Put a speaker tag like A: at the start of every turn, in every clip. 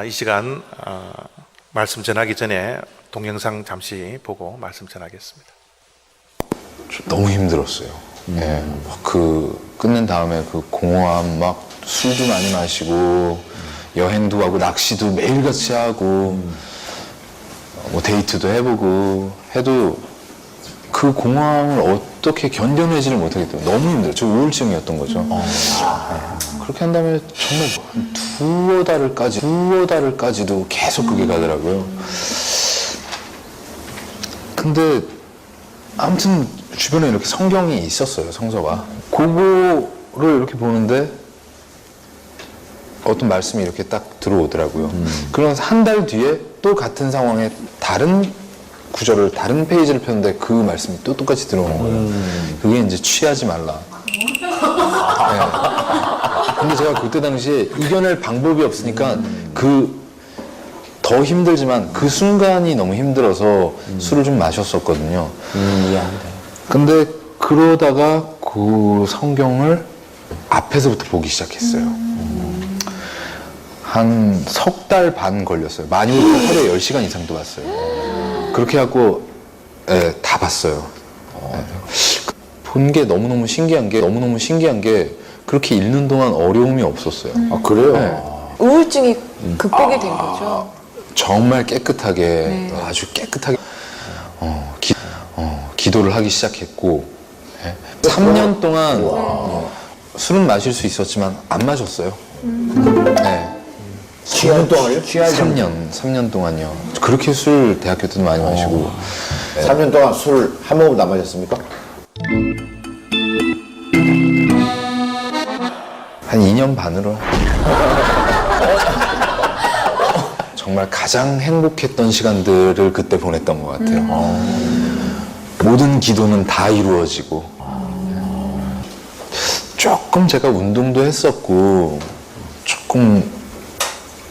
A: 이 시간 말씀 전하기 전에 동영상 잠시 보고 말씀 전하겠습니다.
B: 너무 힘들었어요. 예, 그 끝낸 다음에 그 공허함, 막 술도 많이 마시고 여행도 가고 낚시도 매일같이 하고 뭐 데이트도 해보고 해도 그 공허함을 어떻게 견뎌내지를 못하겠더라고요. 너무 힘들어요. 저 우울증이었던 거죠. 그렇게 한 다음에 정말 두어 달을까지도 계속 그게 가더라고요. 근데 아무튼 주변에 이렇게 성경이 있었어요, 성서가. 그거를 이렇게 보는데 어떤 말씀이 이렇게 딱 들어오더라고요. 그러면서 한 달 뒤에 또 같은 상황에 다른 구절을, 다른 페이지를 폈는데 그 말씀이 또 똑같이 들어오는 거예요. 그게 이제 취하지 말라. 네. 근데 제가 그때 당시에 이겨낼 방법이 없으니까 더 힘들지만 그 순간이 너무 힘들어서 술을 좀 마셨었거든요.
C: 이해한다.
B: 근데 그러다가 그 성경을 앞에서부터 보기 시작했어요. 한 석 달 반 걸렸어요. 많이 볼 때 하루에 10시간 이상도 봤어요. 그렇게 하고 다 봤어요. 본 게 너무너무 신기한 게 그렇게 읽는 동안 어려움이 없었어요.
C: 아, 그래요?
B: 네.
D: 우울증이 극복이 된 거죠.
B: 정말 깨끗하게, 아주 깨끗하게 기도를 하기 시작했고 3년 동안 술은 마실 수 있었지만 안 마셨어요. 네.
C: 7년 동안요?
B: 3년 동안요. 그렇게 술 대학교 때도 많이 마시고
C: 3년 동안 술 한 모금도 안 마셨습니까?
B: 한 2년 반으로 정말 가장 행복했던 시간들을 그때 보냈던 것 같아요. 모든 기도는 다 이루어지고 조금 제가 운동도 했었고 조금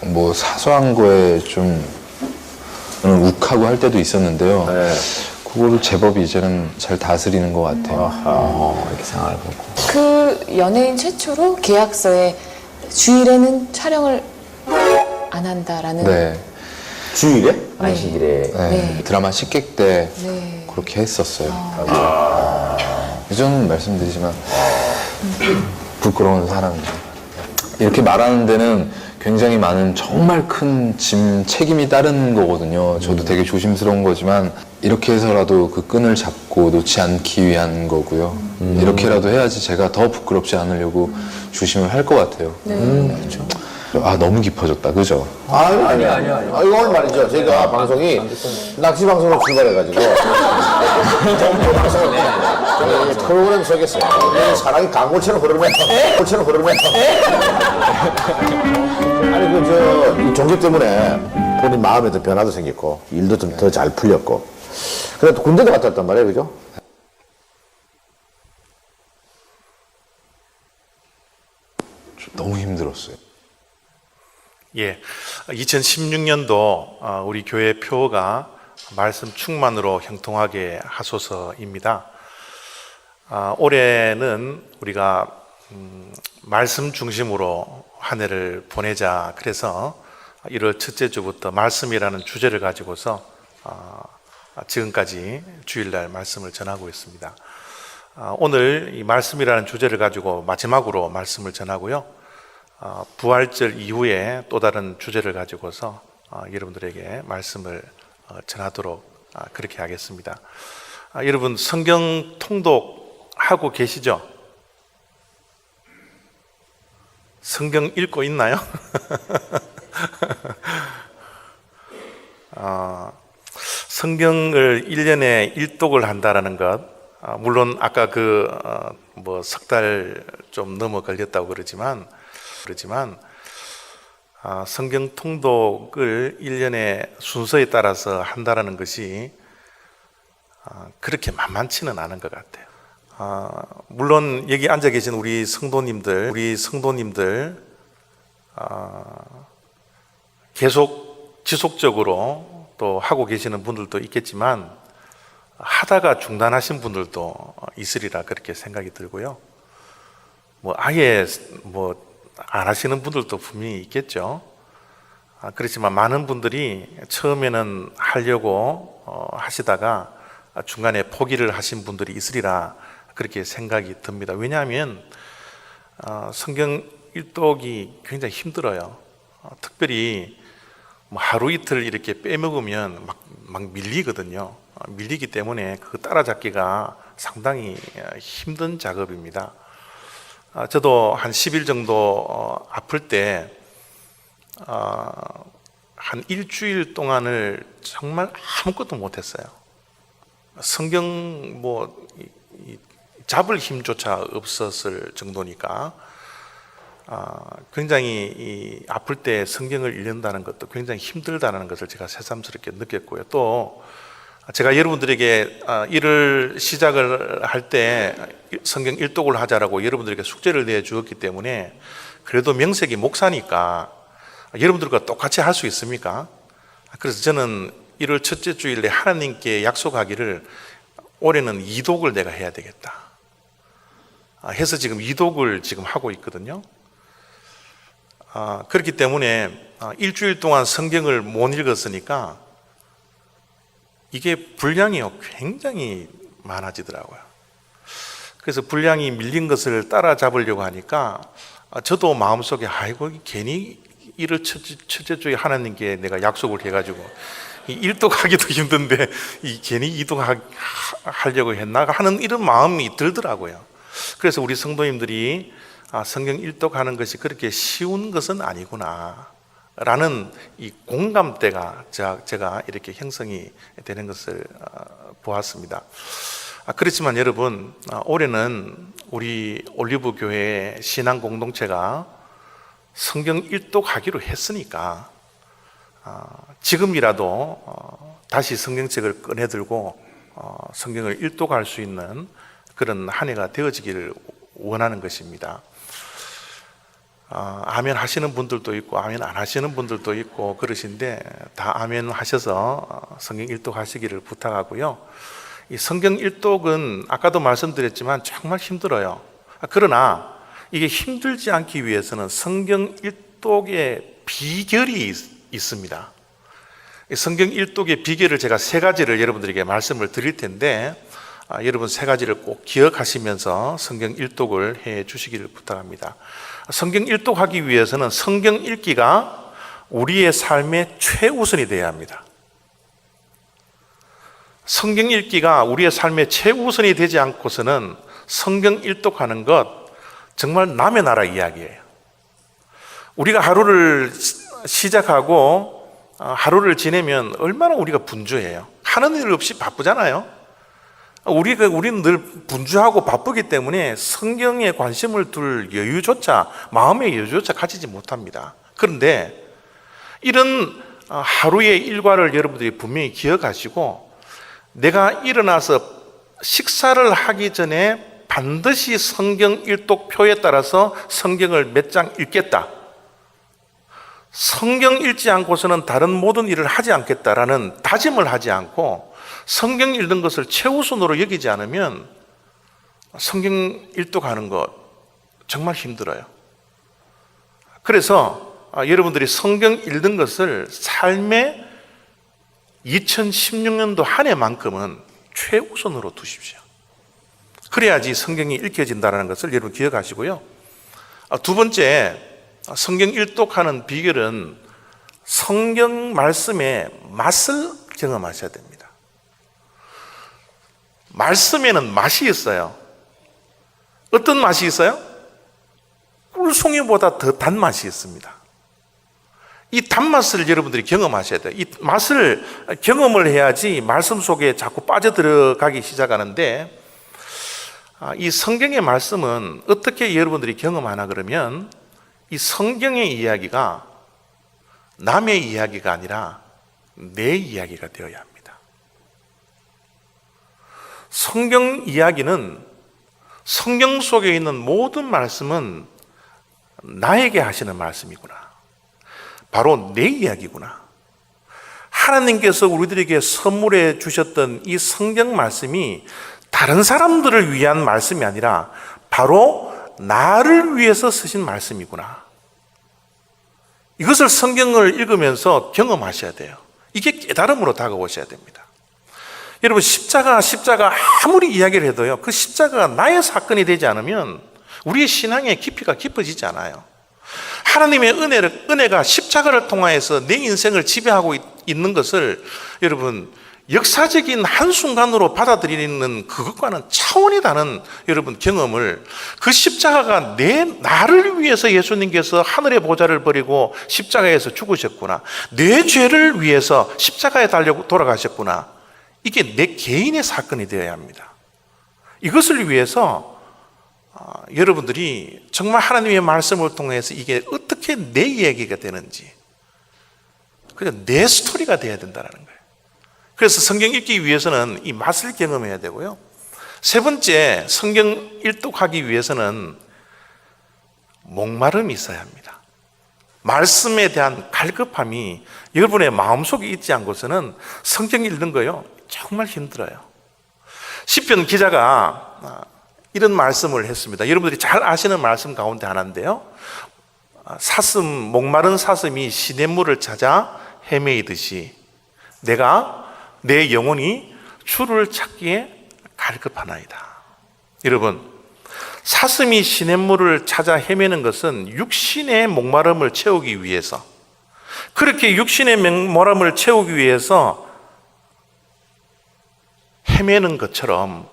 B: 뭐 사소한 거에 좀 욱하고 할 때도 있었는데요.
C: 네.
B: 그거를 제법 이제는 잘 다스리는 것 같아요.
C: 이렇게 상황을 보고.
D: 그 연예인 최초로 계약서에 주일에는 촬영을 안 한다라는.
B: 네.
C: 주일에? 안식일에.
D: 네.
B: 드라마 식객 때
D: 네.
B: 그렇게 했었어요. 예전 말씀드리지만 부끄러운 사람이죠. 이렇게 말하는 데는 굉장히 많은 정말 큰 책임이 따르는 거거든요. 저도 되게 조심스러운 거지만 이렇게 해서라도 그 끈을 잡고 놓지 않기 위한 거고요. 이렇게라도 해야지 제가 더 부끄럽지 않으려고 조심을 할 것 같아요. 그렇죠. 아, 너무 깊어졌다, 그죠?
C: 아니. 이거 오늘 말이죠. 저희가 방송이 낚시 방송으로 출발해가지고 정보 방송을 저희 프로그램 속에서 사랑이 강물처럼 흐르면 아니 이 종교 때문에 본인 마음에도 변화도 생겼고 일도 좀 더 잘 풀렸고 그래도 군대도 갔다 왔단 말이에요, 그죠?
B: 너무 힘들었어요.
A: 예, 2016년도 우리 교회 표어가 말씀 충만으로 형통하게 하소서입니다. 올해는 우리가 말씀 중심으로 한 해를 보내자 그래서 1월 첫째 주부터 말씀이라는 주제를 가지고서 지금까지 주일날 말씀을 전하고 있습니다. 오늘 이 말씀이라는 주제를 가지고 마지막으로 말씀을 전하고요. 부활절 이후에 또 다른 주제를 가지고서 여러분들에게 말씀을 전하도록 그렇게 하겠습니다. 여러분 성경 통독하고 계시죠? 성경 읽고 있나요? 성경을 1년에 1독을 한다라는 것, 물론 아까 석 달 좀 넘어 걸렸다고 그러지만 성경 통독을 1년에 순서에 따라서 한다라는 것이 그렇게 만만치는 않은 것 같아요. 물론 여기 앉아 계신 우리 성도님들 계속 지속적으로 또 하고 계시는 분들도 있겠지만 하다가 중단하신 분들도 있으리라 그렇게 생각이 들고요. 아예 안 하시는 분들도 분명히 있겠죠. 그렇지만 많은 분들이 처음에는 하려고 하시다가 중간에 포기를 하신 분들이 있으리라 그렇게 생각이 듭니다. 왜냐하면 성경 일독이 굉장히 힘들어요. 특별히 뭐 하루 이틀 이렇게 빼먹으면 막 밀리거든요. 밀리기 때문에 그 따라잡기가 상당히 힘든 작업입니다. 저도 한 10일 정도 아플 때 한 일주일 동안을 정말 아무것도 못했어요. 성경 잡을 힘조차 없었을 정도니까 굉장히 아플 때 성경을 읽는다는 것도 굉장히 힘들다는 것을 제가 새삼스럽게 느꼈고요. 또 제가 여러분들에게 일을 시작을 할 때 성경 일독을 하자라고 여러분들에게 숙제를 내주었기 때문에 그래도 명색이 목사니까 여러분들과 똑같이 할 수 있습니까? 그래서 저는 1월 첫째 주일에 하나님께 약속하기를 올해는 2독을 내가 해야 되겠다 해서 지금 2독을 지금 하고 있거든요. 그렇기 때문에 일주일 동안 성경을 못 읽었으니까 이게 분량이 굉장히 많아지더라고요. 그래서 분량이 밀린 것을 따라잡으려고 하니까 저도 마음속에 아이고 괜히 이를 첫째 주에 하나님께 내가 약속을 해가지고 일독하기도 힘든데 괜히 이독하려고 했나 하는 이런 마음이 들더라고요. 그래서 우리 성도님들이 성경 일독하는 것이 그렇게 쉬운 것은 아니구나 라는 이 공감대가 제가 이렇게 형성이 되는 것을 보았습니다. 그렇지만 여러분, 올해는 우리 올리브 교회 신앙 공동체가 성경 일독하기로 했으니까 지금이라도 다시 성경책을 꺼내들고 성경을 일독할 수 있는 그런 한 해가 되어지기를 원하는 것입니다. 아멘 하시는 분들도 있고 아멘 안 하시는 분들도 있고 그러신데 다 아멘 하셔서 성경 일독하시기를 부탁하고요. 이 성경 일독은 아까도 말씀드렸지만 정말 힘들어요. 그러나 이게 힘들지 않기 위해서는 성경 일독의 비결이 있습니다. 성경 일독의 비결을 제가 3가지를 여러분들에게 말씀을 드릴 텐데 여러분 3가지를 꼭 기억하시면서 성경 일독을 해 주시기를 부탁합니다. 성경 일독하기 위해서는 성경 읽기가 우리의 삶의 최우선이 되어야 합니다. 성경 읽기가 우리의 삶의 최우선이 되지 않고서는 성경 일독하는 것 정말 남의 나라 이야기예요. 우리가 하루를 시작하고 하루를 지내면 얼마나 우리가 분주해요. 하는 일 없이 바쁘잖아요. 우리는 늘 분주하고 바쁘기 때문에 성경에 관심을 둘 여유조차, 마음의 여유조차 가지지 못합니다. 그런데 이런 하루의 일과를 여러분들이 분명히 기억하시고 내가 일어나서 식사를 하기 전에 반드시 성경 일독표에 따라서 성경을 몇 장 읽겠다. 성경 읽지 않고서는 다른 모든 일을 하지 않겠다라는 다짐을 하지 않고 성경 읽는 것을 최우선으로 여기지 않으면 성경 일독하는 것 정말 힘들어요. 그래서 여러분들이 성경 읽는 것을 삶의 2016년도 한 해만큼은 최우선으로 두십시오. 그래야지 성경이 읽혀진다는 것을 여러분 기억하시고요. 2번째, 성경 일독하는 비결은 성경 말씀의 맛을 경험하셔야 됩니다. 말씀에는 맛이 있어요. 어떤 맛이 있어요? 꿀송이보다 더 단맛이 있습니다. 이 단맛을 여러분들이 경험하셔야 돼요. 이 맛을 경험을 해야지 말씀 속에 자꾸 빠져들어가기 시작하는데 이 성경의 말씀은 어떻게 여러분들이 경험하나 그러면 이 성경의 이야기가 남의 이야기가 아니라 내 이야기가 되어야 합니다. 성경 이야기는 성경 속에 있는 모든 말씀은 나에게 하시는 말씀이구나. 바로 내 이야기구나. 하나님께서 우리들에게 선물해 주셨던 이 성경 말씀이 다른 사람들을 위한 말씀이 아니라 바로 나를 위해서 쓰신 말씀이구나. 이것을 성경을 읽으면서 경험하셔야 돼요. 이게 깨달음으로 다가오셔야 됩니다. 여러분, 십자가 아무리 이야기를 해도요, 그 십자가가 나의 사건이 되지 않으면 우리의 신앙의 깊이가 깊어지지 않아요. 하나님의 은혜가 십자가를 통하여서 내 인생을 지배하고 있는 것을 여러분, 역사적인 한순간으로 받아들이는 그것과는 차원이 다른 여러분 경험을, 그 십자가가 나를 위해서 예수님께서 하늘의 보좌를 버리고 십자가에서 죽으셨구나, 내 죄를 위해서 십자가에 달려 돌아가셨구나, 이게 내 개인의 사건이 되어야 합니다. 이것을 위해서 여러분들이 정말 하나님의 말씀을 통해서 이게 어떻게 내 이야기가 되는지, 그냥 내 스토리가 되어야 된다는 거예요. 그래서 성경 읽기 위해서는 이 맛을 경험해야 되고요. 세 번째, 성경 일독하기 위해서는 목마름이 있어야 합니다. 말씀에 대한 갈급함이 여러분의 마음속에 있지 않고서는 성경 읽는 거요, 정말 힘들어요. 시편 기자가 이런 말씀을 했습니다. 여러분들이 잘 아시는 말씀 가운데 하나인데요, 목마른 사슴이 시냇물을 찾아 헤매이듯이 내 영혼이 주를 찾기에 갈급하나이다. 여러분, 사슴이 시냇물을 찾아 헤매는 것은 육신의 목마름을 채우기 위해서, 그렇게 육신의 목마름을 채우기 위해서 헤매는 것처럼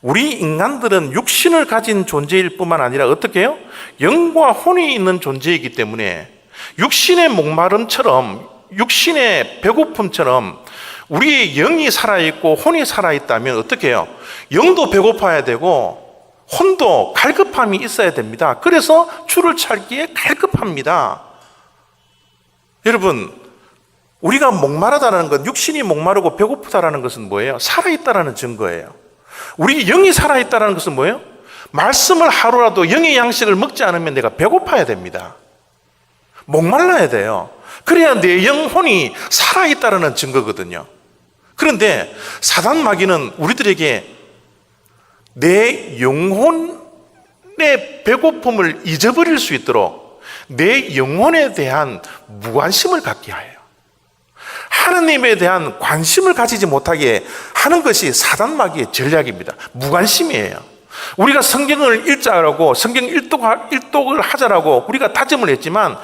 A: 우리 인간들은 육신을 가진 존재일 뿐만 아니라 어떻게 해요? 영과 혼이 있는 존재이기 때문에 육신의 목마름처럼, 육신의 배고픔처럼 우리의 영이 살아있고 혼이 살아있다면 어떻게 해요? 영도 배고파야 되고 혼도 갈급함이 있어야 됩니다. 그래서 주를 찾기에 갈급합니다. 여러분, 우리가 목마르다는 것, 육신이 목마르고 배고프다는 것은 뭐예요? 살아있다는 증거예요. 우리 영이 살아있다는 것은 뭐예요? 말씀을 하루라도 영의 양식을 먹지 않으면 내가 배고파야 됩니다. 목말라야 돼요. 그래야 내 영혼이 살아있다는 증거거든요. 그런데 사단 마귀는 우리들에게 내 영혼의 배고픔을 잊어버릴 수 있도록 내 영혼에 대한 무관심을 갖게 해요. 하나님에 대한 관심을 가지지 못하게 하는 것이 사단 마귀의 전략입니다. 무관심이에요. 우리가 성경을 읽자라고, 성경 일독을 하자라고 우리가 다짐을 했지만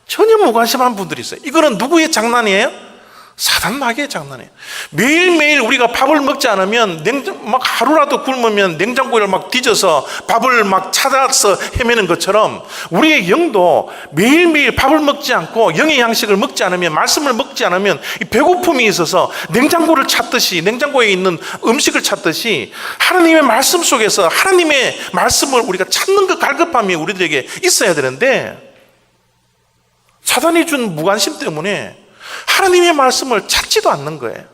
A: 전혀 무관심한 분들이 있어요. 이거는 누구의 장난이에요? 사단 마귀의 장난이에요. 매일매일 우리가 밥을 먹지 않으면 막 하루라도 굶으면 냉장고를 막 뒤져서 밥을 막 찾아서 헤매는 것처럼 우리의 영도 매일매일 밥을 먹지 않고 영의 양식을 먹지 않으면, 말씀을 먹지 않으면 이 배고픔이 있어서 냉장고를 찾듯이, 냉장고에 있는 음식을 찾듯이 하나님의 말씀 속에서 하나님의 말씀을 우리가 찾는 그 갈급함이 우리들에게 있어야 되는데 사단이 준 무관심 때문에 하나님의 말씀을 찾지도 않는 거예요.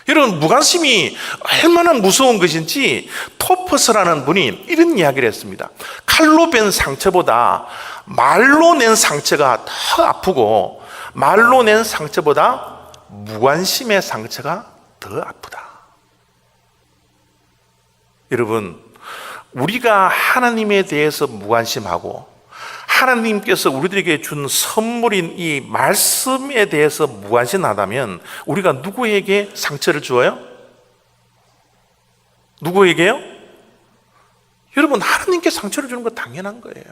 A: 여러분, 무관심이 얼마나 무서운 것인지 토퍼스라는 분이 이런 이야기를 했습니다. 칼로 벤 상처보다 말로 낸 상처가 더 아프고 말로 낸 상처보다 무관심의 상처가 더 아프다. 여러분, 우리가 하나님에 대해서 무관심하고 하나님께서 우리들에게 준 선물인 이 말씀에 대해서 무관심하다면 우리가 누구에게 상처를 주어요? 누구에게요? 여러분, 하나님께 상처를 주는 거 당연한 거예요.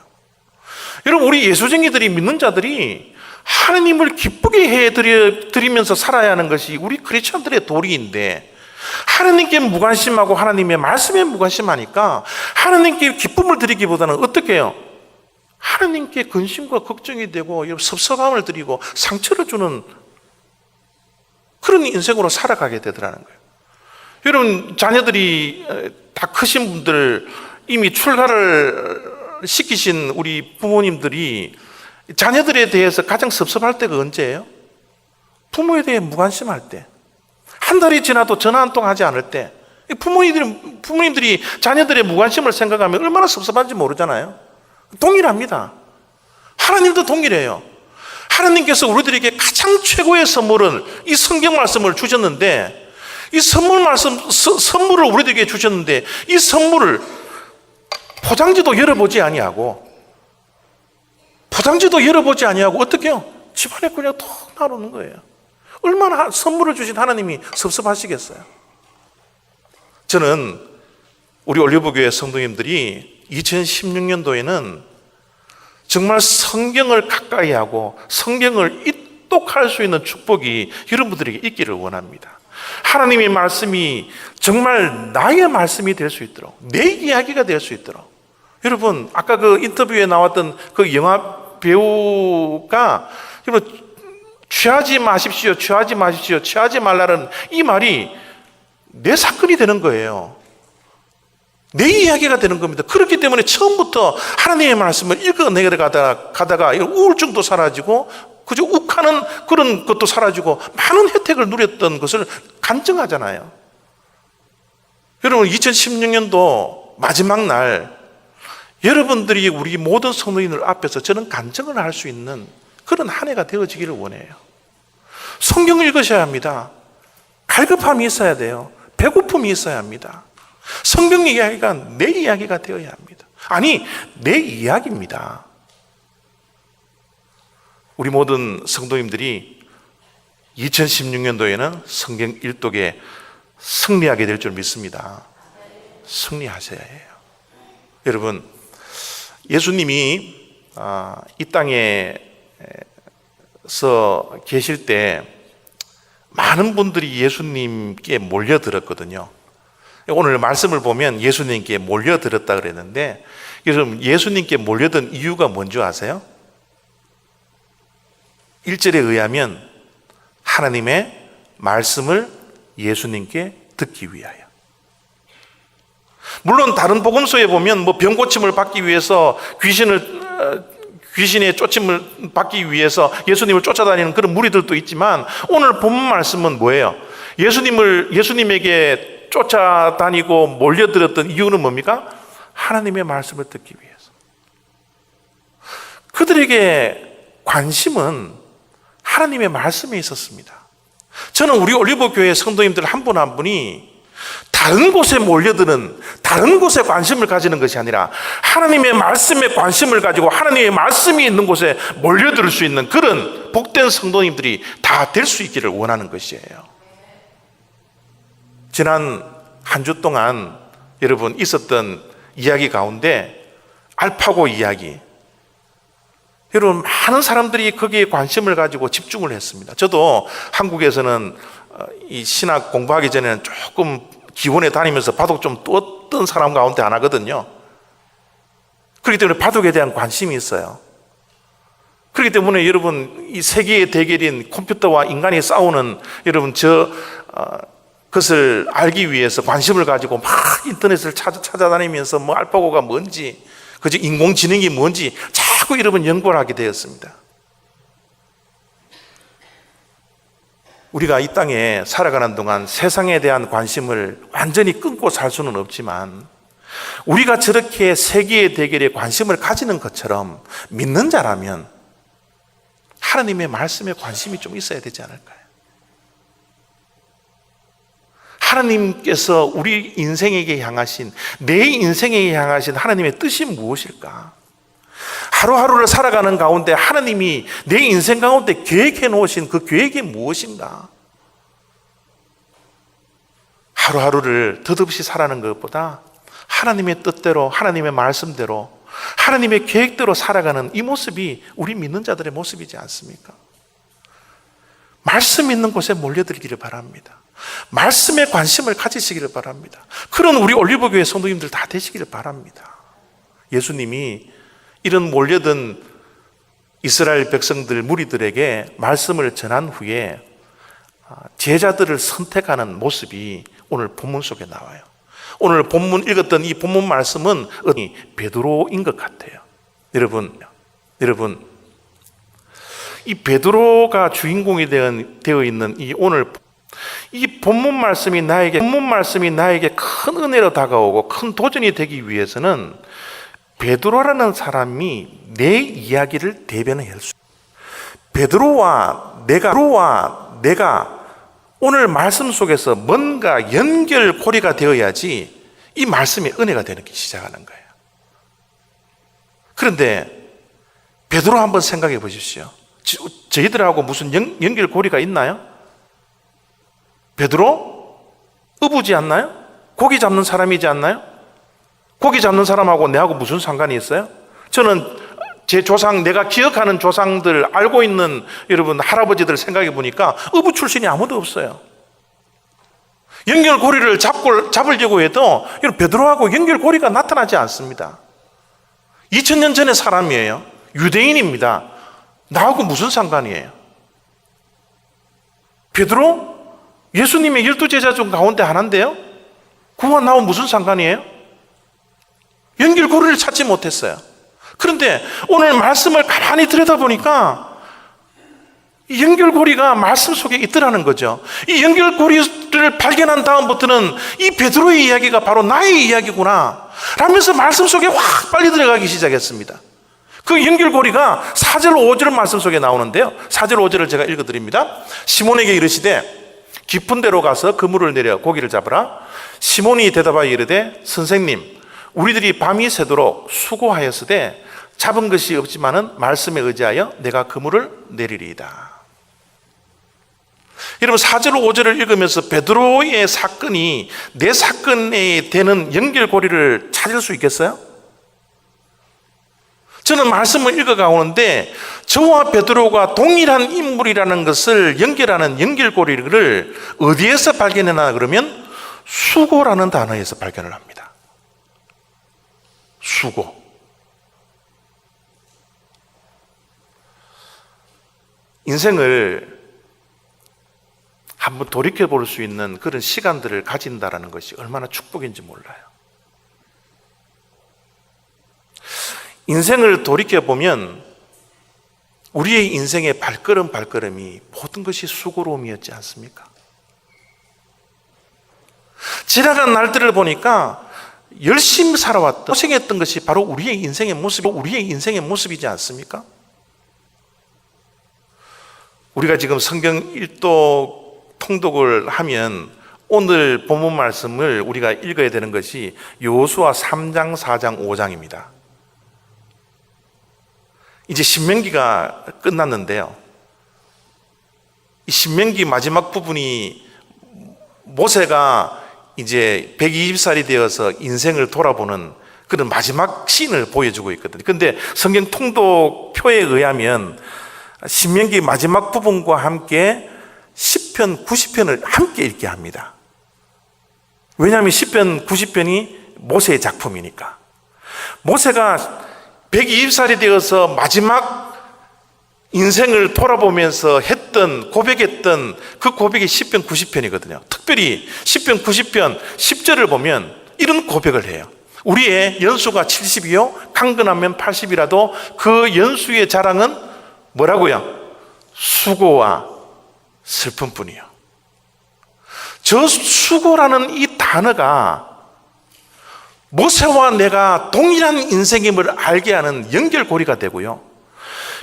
A: 여러분, 우리 예수쟁이들이, 믿는 자들이 하나님을 기쁘게 해드리면서 살아야 하는 것이 우리 크리스천들의 도리인데, 하나님께 무관심하고 하나님의 말씀에 무관심하니까 하나님께 기쁨을 드리기보다는 어떻게 해요? 하나님께 근심과 걱정이 되고 섭섭함을 드리고 상처를 주는 그런 인생으로 살아가게 되더라는 거예요. 여러분, 자녀들이 다 크신 분들, 이미 출가를 시키신 우리 부모님들이 자녀들에 대해서 가장 섭섭할 때가 언제예요? 부모에 대해 무관심할 때, 한 달이 지나도 전화 한 통 하지 않을 때, 부모님들이 자녀들의 무관심을 생각하면 얼마나 섭섭한지 모르잖아요. 동일합니다. 하나님도 동일해요. 하나님께서 우리들에게 가장 최고의 선물은 이 성경 말씀을 주셨는데, 이 선물을 우리들에게 주셨는데, 이 선물을 포장지도 열어보지 아니하고 포장지도 열어보지 아니하고 어떻게 해요? 집안에 그냥 톡 놔놓는 거예요. 얼마나 선물을 주신 하나님이 섭섭하시겠어요. 저는 우리 올리브교회 성도님들이 2016년도에는 정말 성경을 가까이 하고 성경을 입독할 수 있는 축복이 여러분들에게 있기를 원합니다. 하나님의 말씀이 정말 나의 말씀이 될 수 있도록, 내 이야기가 될 수 있도록. 여러분, 아까 그 인터뷰에 나왔던 그 영화 배우가 여러분, 취하지 마십시오, 취하지 마십시오, 취하지 말라는 이 말이 내 사건이 되는 거예요. 내 이야기가 되는 겁니다. 그렇기 때문에 처음부터 하나님의 말씀을 읽어내가다가 우울증도 사라지고 그저 욱하는 그런 것도 사라지고 많은 혜택을 누렸던 것을 간증하잖아요. 여러분, 2016년도 마지막 날 여러분들이 우리 모든 성도인들 앞에서 저는 간증을 할 수 있는 그런 한 해가 되어지기를 원해요. 성경을 읽으셔야 합니다. 갈급함이 있어야 돼요. 배고픔이 있어야 합니다. 성경 이야기가 내 이야기가 되어야 합니다. 아니, 내 이야기입니다. 우리 모든 성도님들이 2016년도에는 성경 일독에 승리하게 될 줄 믿습니다. 승리하셔야 해요. 여러분, 예수님이 이 땅에서 계실 때 많은 분들이 예수님께 몰려들었거든요. 오늘 말씀을 보면 예수님께 몰려들었다 그랬는데, 여러분, 예수님께 몰려든 이유가 뭔지 아세요? 1절에 의하면 하나님의 말씀을 예수님께 듣기 위하여. 물론 다른 복음서에 보면 뭐 병고침을 받기 위해서 귀신의 쫓임을 받기 위해서 예수님을 쫓아다니는 그런 무리들도 있지만, 오늘 본문 말씀은 뭐예요? 예수님에게 쫓아다니고 몰려들었던 이유는 뭡니까? 하나님의 말씀을 듣기 위해서. 그들에게 관심은 하나님의 말씀에 있었습니다. 저는 우리 올리브교회 성도님들 한 분 한 분이 다른 곳에 몰려드는, 다른 곳에 관심을 가지는 것이 아니라 하나님의 말씀에 관심을 가지고 하나님의 말씀이 있는 곳에 몰려들 수 있는 그런 복된 성도님들이 다 될 수 있기를 원하는 것이에요. 지난 한 주 동안 여러분 있었던 이야기 가운데 알파고 이야기, 여러분 많은 사람들이 거기에 관심을 가지고 집중을 했습니다. 저도 한국에서는 이 신학 공부하기 전에는 조금 기원에 다니면서 바둑 좀 떴던 사람 가운데 하나거든요. 그렇기 때문에 바둑에 대한 관심이 있어요. 그렇기 때문에 여러분, 이 세계의 대결인 컴퓨터와 인간이 싸우는, 여러분 그것을 알기 위해서 관심을 가지고 막 인터넷을 찾아다니면서 뭐 알파고가 뭔지, 그저 인공지능이 뭔지 자꾸 여러분 연구를 하게 되었습니다. 우리가 이 땅에 살아가는 동안 세상에 대한 관심을 완전히 끊고 살 수는 없지만, 우리가 저렇게 세계의 대결에 관심을 가지는 것처럼 믿는 자라면 하나님의 말씀에 관심이 좀 있어야 되지 않을까요? 하나님께서 우리 인생에게 향하신, 내 인생에게 향하신 하나님의 뜻이 무엇일까? 하루하루를 살아가는 가운데 하나님이 내 인생 가운데 계획해 놓으신 그 계획이 무엇인가? 하루하루를 덧없이 살아가는 것보다 하나님의 뜻대로, 하나님의 말씀대로, 하나님의 계획대로 살아가는 이 모습이 우리 믿는 자들의 모습이지 않습니까? 말씀 있는 곳에 몰려들기를 바랍니다. 말씀에 관심을 가지시기를 바랍니다. 그런 우리 올리브교회 성도님들 다 되시기를 바랍니다. 예수님이 이런 몰려든 이스라엘 백성들, 무리들에게 말씀을 전한 후에 제자들을 선택하는 모습이 오늘 본문 속에 나와요. 오늘 본문 읽었던 이 본문 말씀은 베드로인 것 같아요. 여러분, 이 베드로가 주인공이 되어 있는 이 오늘 이 본문 말씀이 나에게 큰 은혜로 다가오고 큰 도전이 되기 위해서는 베드로라는 사람이 내 이야기를 대변할 수, 베드로와 내가 오늘 말씀 속에서 뭔가 연결고리가 되어야지 이 말씀의 은혜가 되는 게 시작하는 거예요. 그런데 베드로 한번 생각해 보십시오. 저희들하고 무슨 연결고리가 있나요? 베드로 어부지 않나요? 고기 잡는 사람이지 않나요? 고기 잡는 사람하고 내하고 무슨 상관이 있어요? 저는 제 조상, 내가 기억하는 조상들, 알고 있는 여러분 할아버지들 생각해 보니까 어부 출신이 아무도 없어요. 연결고리를 잡으려고 해도 베드로하고 연결고리가 나타나지 않습니다. 2000년 전의 사람이에요. 유대인입니다. 나하고 무슨 상관이에요? 베드로? 예수님의 12제자 중 가운데 하나인데요? 그와 나와 무슨 상관이에요? 연결고리를 찾지 못했어요. 그런데 오늘 말씀을 가만히 들여다보니까 이 연결고리가 말씀 속에 있더라는 거죠. 이 연결고리를 발견한 다음부터는 이 베드로의 이야기가 바로 나의 이야기구나 라면서 말씀 속에 확 빨리 들어가기 시작했습니다. 그 연결고리가 4절 5절 말씀 속에 나오는데요, 4절 5절을 제가 읽어드립니다. 시몬에게 이르시되 깊은 데로 가서 그물을 내려 고기를 잡으라. 시몬이 대답하여 이르되 선생님, 우리들이 밤이 새도록 수고하였으되 잡은 것이 없지만은 말씀에 의지하여 내가 그물을 내리리이다. 여러분 4절 5절을 읽으면서 베드로의 사건이 내 사건에 되는 연결고리를 찾을 수 있겠어요? 저는 말씀을 읽어가오는데 저와 베드로가 동일한 인물이라는 것을 연결하는 연결고리를 어디에서 발견하나 그러면 수고라는 단어에서 발견을 합니다. 수고. 인생을 한번 돌이켜볼 수 있는 그런 시간들을 가진다는 것이 얼마나 축복인지 몰라요. 인생을 돌이켜보면 우리의 인생의 발걸음이 모든 것이 수고로움이었지 않습니까? 지나간 날들을 보니까 열심히 살아왔던, 고생했던 것이 바로 우리의 인생의 모습이지 않습니까? 우리가 지금 성경 일독 통독을 하면 오늘 본문 말씀을 우리가 읽어야 되는 것이 여호수아 3장, 4장, 5장입니다. 이제 신명기가 끝났는데요, 이 신명기 마지막 부분이 모세가 이제 120살이 되어서 인생을 돌아보는 그런 마지막 씬을 보여주고 있거든요. 그런데 성경 통독표에 의하면 신명기 마지막 부분과 함께 10편, 90편을 함께 읽게 합니다. 왜냐하면 10편, 90편이 모세의 작품이니까. 모세가 120살이 되어서 마지막 인생을 돌아보면서 고백했던 그 고백이 10편, 90편이거든요. 특별히 10편, 90편, 10절을 보면 이런 고백을 해요. 우리의 연수가 70이요 강건하면 80이라도 그 연수의 자랑은 뭐라고요? 수고와 슬픔뿐이요. 저 수고라는 이 단어가 모세와 내가 동일한 인생임을 알게 하는 연결고리가 되고요,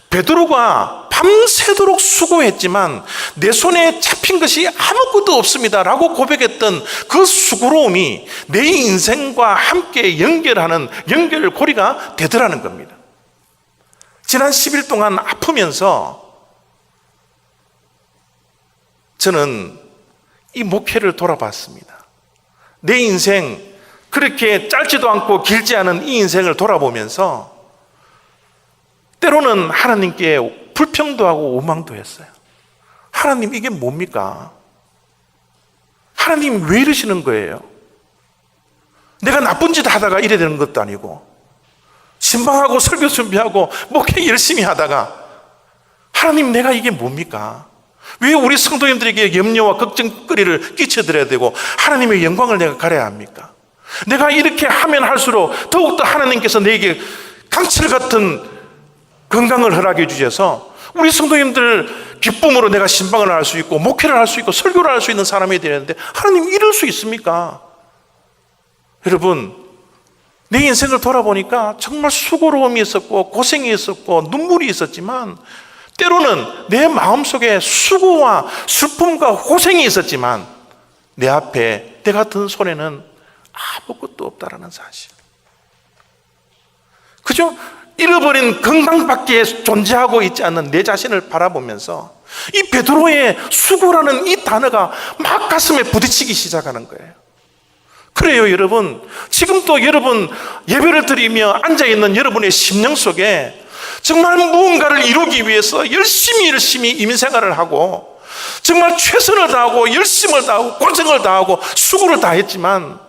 A: 베드로가 밤새도록 수고했지만 내 손에 잡힌 것이 아무것도 없습니다 라고 고백했던 그 수고로움이 내 인생과 함께 연결하는 연결고리가 되더라는 겁니다. 지난 10일 동안 아프면서 저는 이 목회를 돌아봤습니다. 내 인생, 그렇게 짧지도 않고 길지 않은 이 인생을 돌아보면서 때로는 하나님께 불평도 하고 오망도 했어요. 하나님, 이게 뭡니까? 하나님 왜 이러시는 거예요? 내가 나쁜 짓 하다가 이래 되는 것도 아니고, 신방하고 설교 준비하고 목회 열심히 하다가 하나님, 내가 이게 뭡니까? 왜 우리 성도님들에게 염려와 걱정거리를 끼쳐드려야 되고 하나님의 영광을 내가 가려야 합니까? 내가 이렇게 하면 할수록 더욱더 하나님께서 내게 강철 같은 건강을 허락해 주셔서 우리 성도님들 기쁨으로 내가 신방을 할 수 있고 목회를 할 수 있고 설교를 할 수 있는 사람이 되는데, 하나님 이럴 수 있습니까? 여러분, 내 인생을 돌아보니까 정말 수고로움이 있었고 고생이 있었고 눈물이 있었지만, 때로는 내 마음속에 수고와 슬픔과 고생이 있었지만 내 앞에 내가 든 손에는 아무것도 없다라는 사실. 그죠? 잃어버린 건강밖에 존재하고 있지 않는 내 자신을 바라보면서 이 베드로의 수고라는 이 단어가 막 가슴에 부딪히기 시작하는 거예요. 그래요, 여러분. 지금도 여러분 예배를 드리며 앉아있는 여러분의 심령 속에 정말 무언가를 이루기 위해서 열심히 인생활을 하고 정말 최선을 다하고 열심을 다하고 고생을 다하고 수고를 다했지만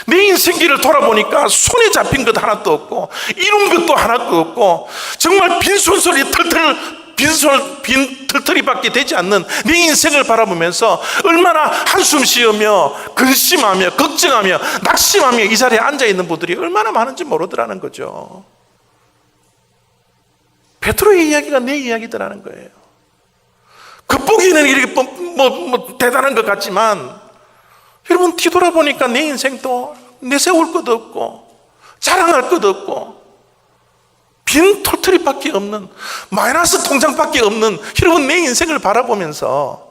A: 내 인생길을 돌아보니까 손에 잡힌 것 하나도 없고 이룬 것도 하나도 없고 정말 빈손소리 빈 털털이밖에 되지 않는 내 인생을 바라보면서 얼마나 한숨 쉬으며 근심하며 걱정하며 낙심하며 이 자리에 앉아있는 분들이 얼마나 많은지 모르더라는 거죠. 베드로의 이야기가 내 이야기더라는 거예요. 겉보기에는 이렇게 대단한 것 같지만 여러분 뒤돌아보니까 내 인생도 내세울 것도 없고 자랑할 것도 없고 빈 털털이밖에 없는 마이너스 통장밖에 없는 여러분 내 인생을 바라보면서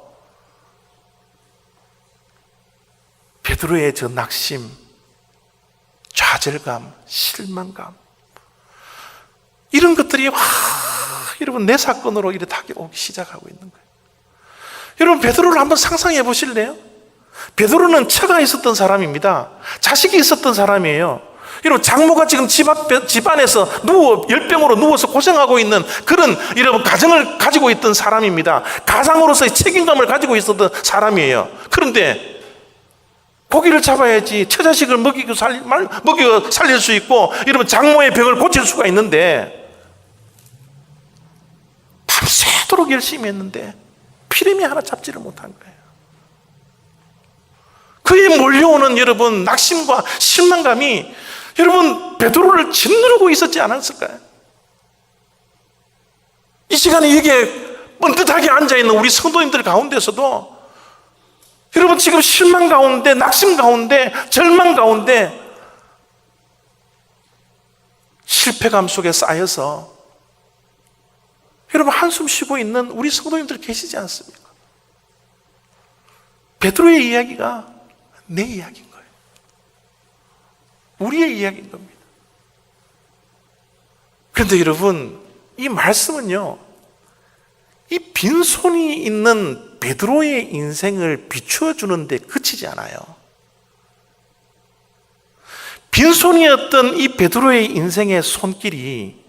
A: 베드로의 저 낙심, 좌절감, 실망감 이런 것들이 여러분 내 사건으로 이렇게 다가오기 시작하고 있는 거예요. 여러분 베드로를 한번 상상해 보실래요? 베드로는 처가 있었던 사람입니다. 자식이 있었던 사람이에요. 여러분 장모가 지금 집안에서 열병으로 누워서 고생하고 있는 그런 여러분 가정을 가지고 있던 사람입니다. 가장으로서의 책임감을 가지고 있었던 사람이에요. 그런데 고기를 잡아야지 처자식을 먹이고 살릴 수 있고 여러분 장모의 병을 고칠 수가 있는데 밤새도록 열심히 했는데 피렘이 하나 잡지를 못한 거예요. 그에 몰려오는 여러분 낙심과 실망감이 여러분 베드로를 짓누르고 있었지 않았을까요? 이 시간에 여기에 뻔듯하게 앉아있는 우리 성도님들 가운데서도 여러분 지금 실망 가운데 낙심 가운데 절망 가운데 실패감 속에 쌓여서 여러분 한숨 쉬고 있는 우리 성도님들 계시지 않습니까? 베드로의 이야기가 내 이야기인 거예요. 우리의 이야기인 겁니다. 그런데 여러분 이 말씀은요 이 빈손이 있는 베드로의 인생을 비추어 주는데 그치지 않아요. 빈손이었던 이 베드로의 인생의 손길이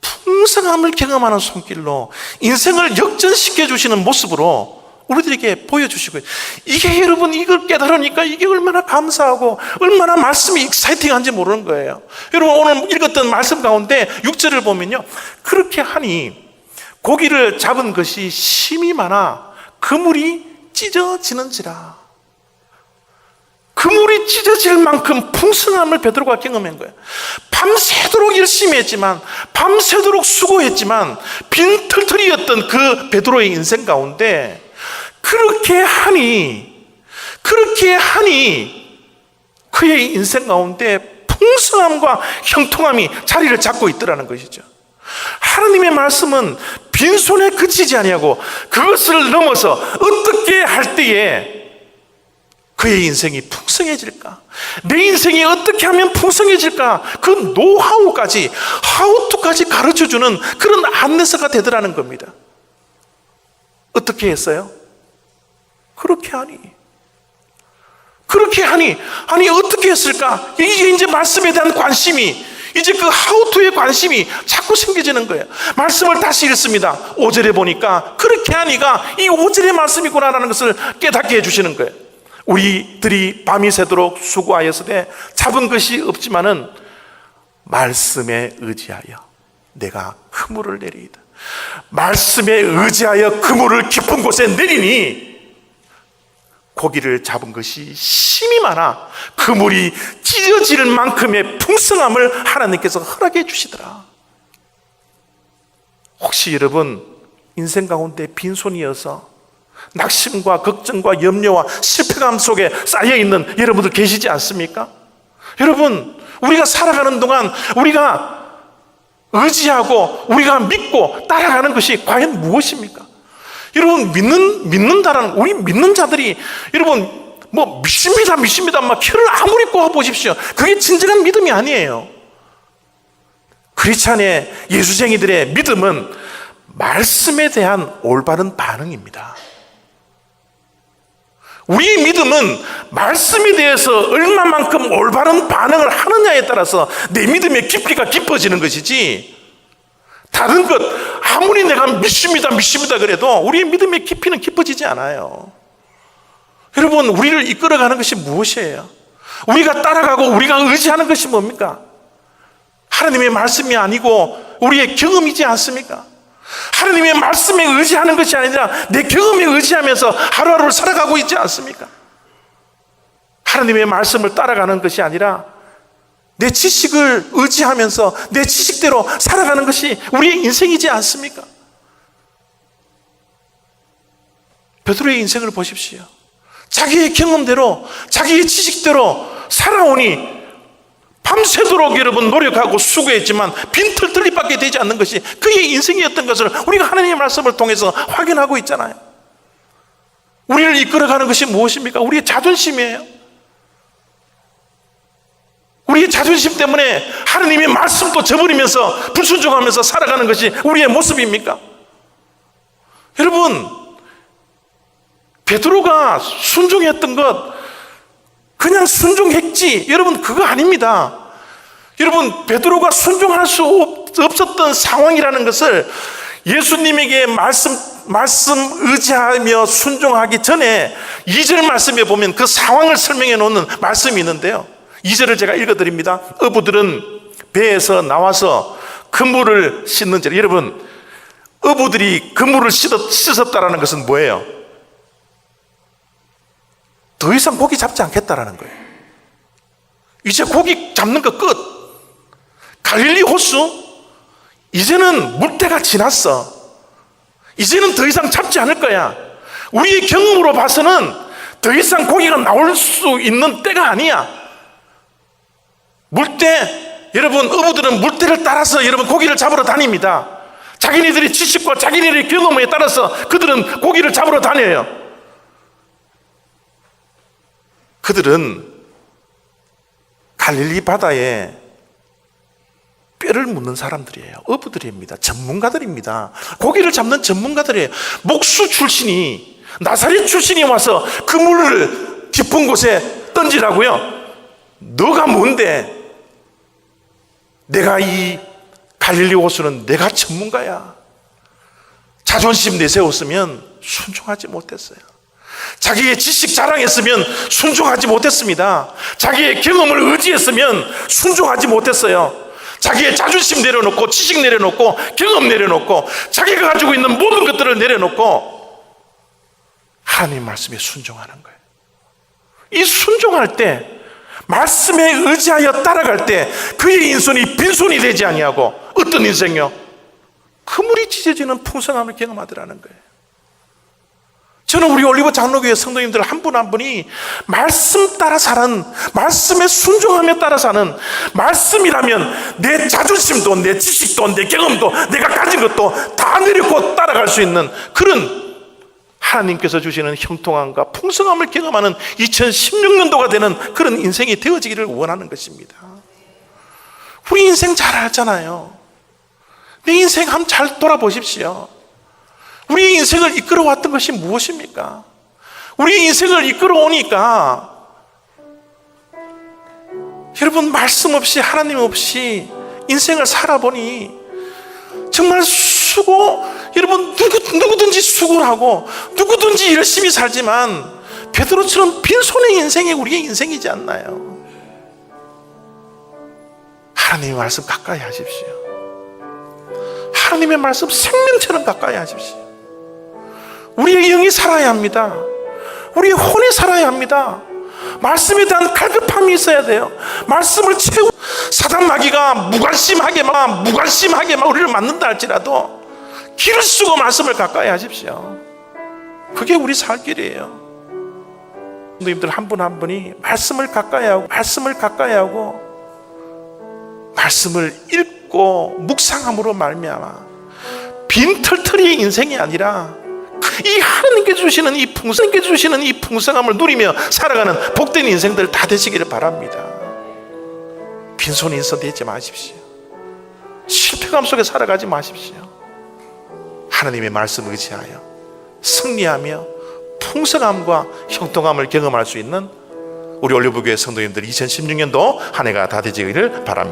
A: 풍성함을 경험하는 손길로 인생을 역전시켜 주시는 모습으로 우리들에게 보여주시고요. 이게 여러분 이걸 깨달으니까 이게 얼마나 감사하고 얼마나 말씀이 익사이팅한지 모르는 거예요. 여러분 오늘 읽었던 말씀 가운데 6절을 보면요 그렇게 하니 고기를 잡은 것이 심이 많아 그물이 찢어지는지라. 그물이 찢어질 만큼 풍성함을 베드로가 경험한 거예요. 밤새도록 열심히 했지만 밤새도록 수고했지만 빈털털이었던 그 베드로의 인생 가운데 그렇게 하니 그의 인생 가운데 풍성함과 형통함이 자리를 잡고 있더라는 것이죠. 하나님의 말씀은 빈손에 그치지 아니하고 그것을 넘어서 어떻게 할 때에 그의 인생이 풍성해질까? 내 인생이 어떻게 하면 풍성해질까? 그 노하우까지 하우투까지 가르쳐주는 그런 안내서가 되더라는 겁니다. 어떻게 했어요? 그렇게 하니 아니 어떻게 했을까? 이게 이제 말씀에 대한 관심이 이제 그 하우투의 관심이 자꾸 생겨지는 거예요. 말씀을 다시 읽습니다. 5절에 보니까 그렇게 하니가 이 5절의 말씀이구나라는 것을 깨닫게 해주시는 거예요. 우리들이 밤이 새도록 수고하였으되 잡은 것이 없지만은 말씀에 의지하여 내가 그물을 내리이다. 말씀에 의지하여 그물을 깊은 곳에 내리니 고기를 잡은 것이 심이 많아 그물이 찢어질 만큼의 풍성함을 하나님께서 허락해 주시더라. 혹시 여러분 인생 가운데 빈손이어서 낙심과 걱정과 염려와 실패감 속에 쌓여있는 여러분들 계시지 않습니까? 여러분 우리가 살아가는 동안 우리가 의지하고 우리가 믿고 따라가는 것이 과연 무엇입니까? 여러분 믿는다라는 우리 믿는 자들이 여러분 뭐 믿습니다 막 혀를 아무리 꼬아 보십시오. 그게 진정한 믿음이 아니에요. 크리스찬의 예수쟁이들의 믿음은 말씀에 대한 올바른 반응입니다. 우리의 믿음은 말씀에 대해서 얼마만큼 올바른 반응을 하느냐에 따라서 내 믿음의 깊이가 깊어지는 것이지, 다른 것 아무리 내가 믿습니다 그래도 우리의 믿음의 깊이는 깊어지지 않아요. 여러분, 우리를 이끌어가는 것이 무엇이에요? 우리가 따라가고 우리가 의지하는 것이 뭡니까? 하나님의 말씀이 아니고 우리의 경험이지 않습니까? 하나님의 말씀에 의지하는 것이 아니라 내 경험에 의지하면서 하루하루를 살아가고 있지 않습니까? 하나님의 말씀을 따라가는 것이 아니라 내 지식을 의지하면서 내 지식대로 살아가는 것이 우리의 인생이지 않습니까? 베드로의 인생을 보십시오. 자기의 경험대로, 자기의 지식대로 살아오니 밤새도록 여러분 노력하고 수고했지만 빈털터리밖에 되지 않는 것이 그의 인생이었던 것을 우리가 하나님의 말씀을 통해서 확인하고 있잖아요. 우리를 이끌어가는 것이 무엇입니까? 우리의 자존심이에요. 우리의 자존심 때문에 하나님의 말씀도 저버리면서 불순종하면서 살아가는 것이 우리의 모습입니까? 여러분, 베드로가 순종했던 것 그냥 순종했지, 여러분 그거 아닙니다. 여러분, 베드로가 순종할 수 없었던 상황이라는 것을 예수님에게 말씀 의지하며 순종하기 전에 2절 말씀에 보면 그 상황을 설명해 놓는 말씀이 있는데요, 2절을 제가 읽어드립니다. 어부들은 배에서 나와서 그물을 씻는 절. 여러분, 어부들이 그물을 씻었다라는 것은 뭐예요? 더 이상 고기 잡지 않겠다라는 거예요. 이제 고기 잡는 거 끝. 갈릴리 호수, 이제는 물때가 지났어. 이제는 더 이상 잡지 않을 거야. 우리의 경험으로 봐서는 더 이상 고기가 나올 수 있는 때가 아니야. 물때, 여러분, 어부들은 물때를 따라서 여러분 고기를 잡으러 다닙니다. 자기네들의 지식과 자기네들의 경험에 따라서 그들은 고기를 잡으러 다녀요. 그들은 갈릴리 바다에 뼈를 묻는 사람들이에요. 어부들입니다. 전문가들입니다. 고기를 잡는 전문가들이에요. 목수 출신이, 나사렛 출신이 와서 그물을 깊은 곳에 던지라고요? 너가 뭔데? 내가 이 갈릴리 호수는 내가 전문가야. 자존심 내세웠으면 순종하지 못했어요. 자기의 지식 자랑했으면 순종하지 못했습니다. 자기의 경험을 의지했으면 순종하지 못했어요. 자기의 자존심 내려놓고, 지식 내려놓고, 경험 내려놓고, 자기가 가지고 있는 모든 것들을 내려놓고 하나님 말씀에 순종하는 거예요. 이 순종할 때, 말씀에 의지하여 따라갈 때 그의 인생이 빈손이 되지 아니하고, 어떤 인생이요? 그물이 찢어지는 풍성함을 경험하더라는 거예요. 저는 우리 올리브 장로교회 성도님들 한 분 한 분이 말씀 따라 사는, 말씀에 순종하며 따라 사는, 말씀이라면 내 자존심도 내 지식도 내 경험도 내가 가진 것도 다 내려놓고 따라갈 수 있는 그런 하나님께서 주시는 형통함과 풍성함을 경험하는 2016년도가 되는 그런 인생이 되어지기를 원하는 것입니다. 우리 인생 잘 알잖아요. 내 인생 한번 잘 돌아보십시오. 우리 인생을 이끌어왔던 것이 무엇입니까? 우리 인생을 이끌어오니까 여러분, 말씀 없이, 하나님 없이 인생을 살아보니 정말 여러분 누구든지 수고를 하고 누구든지 열심히 살지만 베드로처럼 빈손의 인생이 우리의 인생이지 않나요? 하나님의 말씀 가까이 하십시오. 하나님의 말씀 생명처럼 가까이 하십시오. 우리의 영이 살아야 합니다. 우리의 혼이 살아야 합니다. 말씀에 대한 갈급함이 있어야 돼요. 말씀을 사단 마귀가 무관심하게 우리를 만든다 할지라도 길을 쓰고 말씀을 가까이 하십시오. 그게 우리 살 길이에요. 성도님들 한 분 한 분이 말씀을 가까이 하고 말씀을 읽고 묵상함으로 말미암아 빈털터리의 인생이 아니라 이 하나님께 주시는 이 풍성함을 누리며 살아가는 복된 인생들 다 되시기를 바랍니다. 빈손이 있어 되지 마십시오. 실패감 속에 살아가지 마십시오. 하나님의 말씀을 의지하여 승리하며 풍성함과 형통함을 경험할 수 있는 우리 올리브교회 성도님들 2016년도 한 해가 다 되기를 바랍니다.